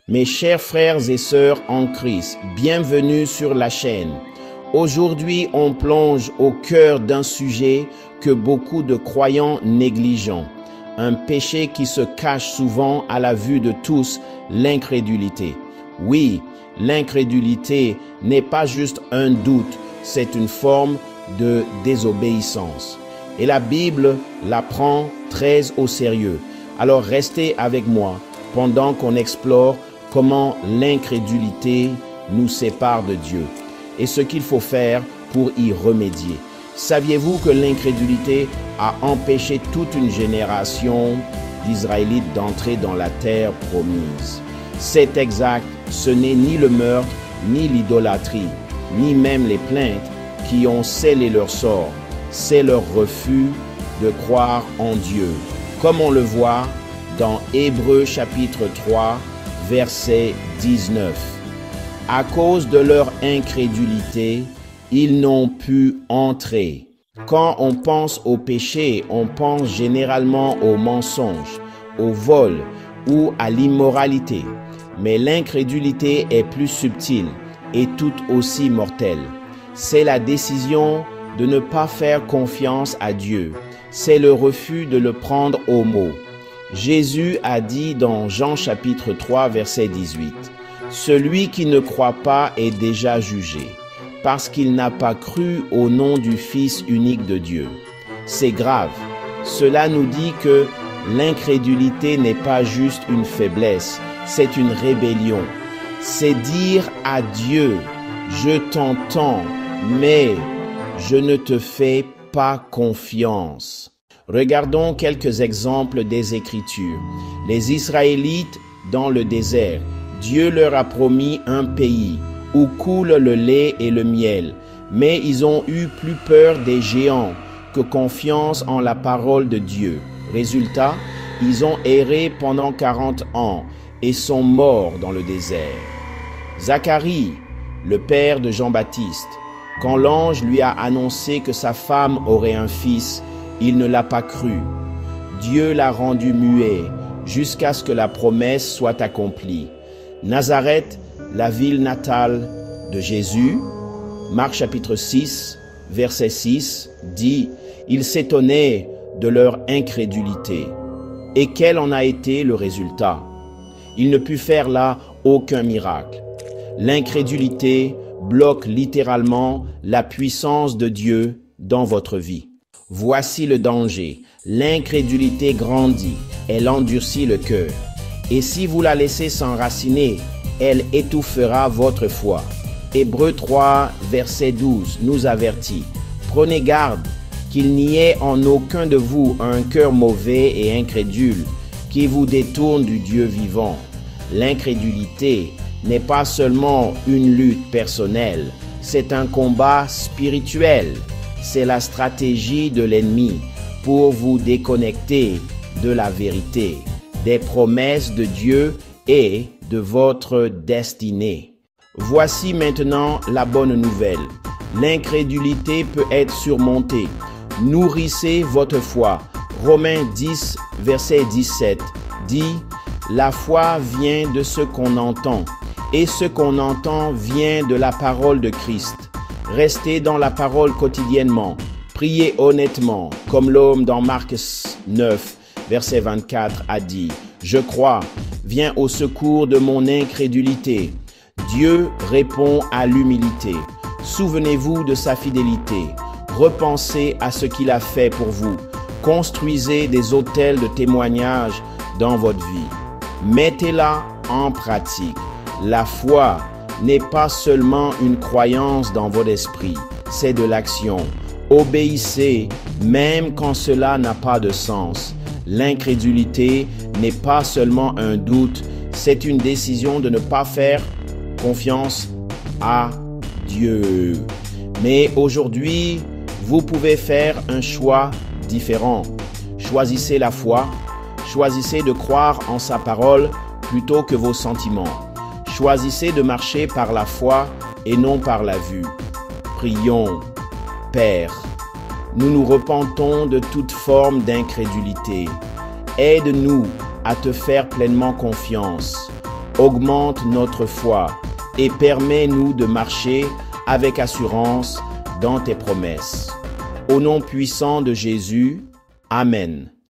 Mes chers frères et sœurs en Christ, bienvenue sur la chaîne. Aujourd'hui, on plonge au cœur d'un sujet que beaucoup de croyants négligent. Un péché qui se cache souvent à la vue de tous, l'incrédulité. Oui, l'incrédulité n'est pas juste un doute, c'est une forme de désobéissance. Et la Bible la prend très au sérieux. Alors restez avec moi pendant qu'on explore comment l'incrédulité nous sépare de Dieu et ce qu'il faut faire pour y remédier. Saviez-vous que l'incrédulité a empêché toute une génération d'Israélites d'entrer dans la terre promise? C'est exact, ce n'est ni le meurtre, ni l'idolâtrie, ni même les plaintes qui ont scellé leur sort. C'est leur refus de croire en Dieu, comme on le voit dans Hébreux chapitre 3, verset 19. À cause de leur incrédulité, ils n'ont pu entrer. Quand on pense au péché, on pense généralement au mensonge, au vol ou à l'immoralité. Mais l'incrédulité est plus subtile et tout aussi mortelle. C'est la décision de ne pas faire confiance à Dieu. C'est le refus de le prendre au mot. Jésus a dit dans Jean chapitre 3, verset 18, « Celui qui ne croit pas est déjà jugé, parce qu'il n'a pas cru au nom du Fils unique de Dieu. » C'est grave. Cela nous dit que l'incrédulité n'est pas juste une faiblesse, c'est une rébellion. C'est dire à Dieu, « Je t'entends, mais je ne te fais pas confiance. » Regardons quelques exemples des Écritures. Les Israélites dans le désert, Dieu leur a promis un pays où coule le lait et le miel, mais ils ont eu plus peur des géants que confiance en la parole de Dieu. Résultat, ils ont erré pendant 40 ans et sont morts dans le désert. Zacharie, le père de Jean-Baptiste, quand l'ange lui a annoncé que sa femme aurait un fils, il ne l'a pas cru. Dieu l'a rendu muet jusqu'à ce que la promesse soit accomplie. Nazareth, la ville natale de Jésus, Marc chapitre 6, verset 6, dit « Ils s'étonnaient de leur incrédulité. » Et quel en a été le résultat? Il ne put faire là aucun miracle. L'incrédulité bloque littéralement la puissance de Dieu dans votre vie. Voici le danger. L'incrédulité grandit, elle endurcit le cœur. Et si vous la laissez s'enraciner, elle étouffera votre foi. Hébreux 3, verset 12 nous avertit. Prenez garde qu'il n'y ait en aucun de vous un cœur mauvais et incrédule qui vous détourne du Dieu vivant. L'incrédulité n'est pas seulement une lutte personnelle, c'est un combat spirituel. C'est la stratégie de l'ennemi pour vous déconnecter de la vérité, des promesses de Dieu et de votre destinée. Voici maintenant la bonne nouvelle. L'incrédulité peut être surmontée. Nourrissez votre foi. Romains 10, verset 17 dit « La foi vient de ce qu'on entend, et ce qu'on entend vient de la parole de Christ. » Restez dans la parole quotidiennement. Priez honnêtement, comme l'homme dans Marc 9, verset 24 a dit « Je crois, viens au secours de mon incrédulité. » Dieu répond à l'humilité. Souvenez-vous de sa fidélité. Repensez à ce qu'il a fait pour vous. Construisez des autels de témoignage dans votre vie. Mettez-la en pratique. La foi n'est pas seulement une croyance dans votre esprit, c'est de l'action. Obéissez même quand cela n'a pas de sens. L'incrédulité n'est pas seulement un doute, c'est une décision de ne pas faire confiance à Dieu. Mais aujourd'hui, vous pouvez faire un choix différent. Choisissez la foi, choisissez de croire en sa parole plutôt que vos sentiments. Choisissez de marcher par la foi et non par la vue. Prions. Père, nous nous repentons de toute forme d'incrédulité. Aide-nous à te faire pleinement confiance. augmente notre foi et permets-nous de marcher avec assurance dans tes promesses. Au nom puissant de Jésus, Amen.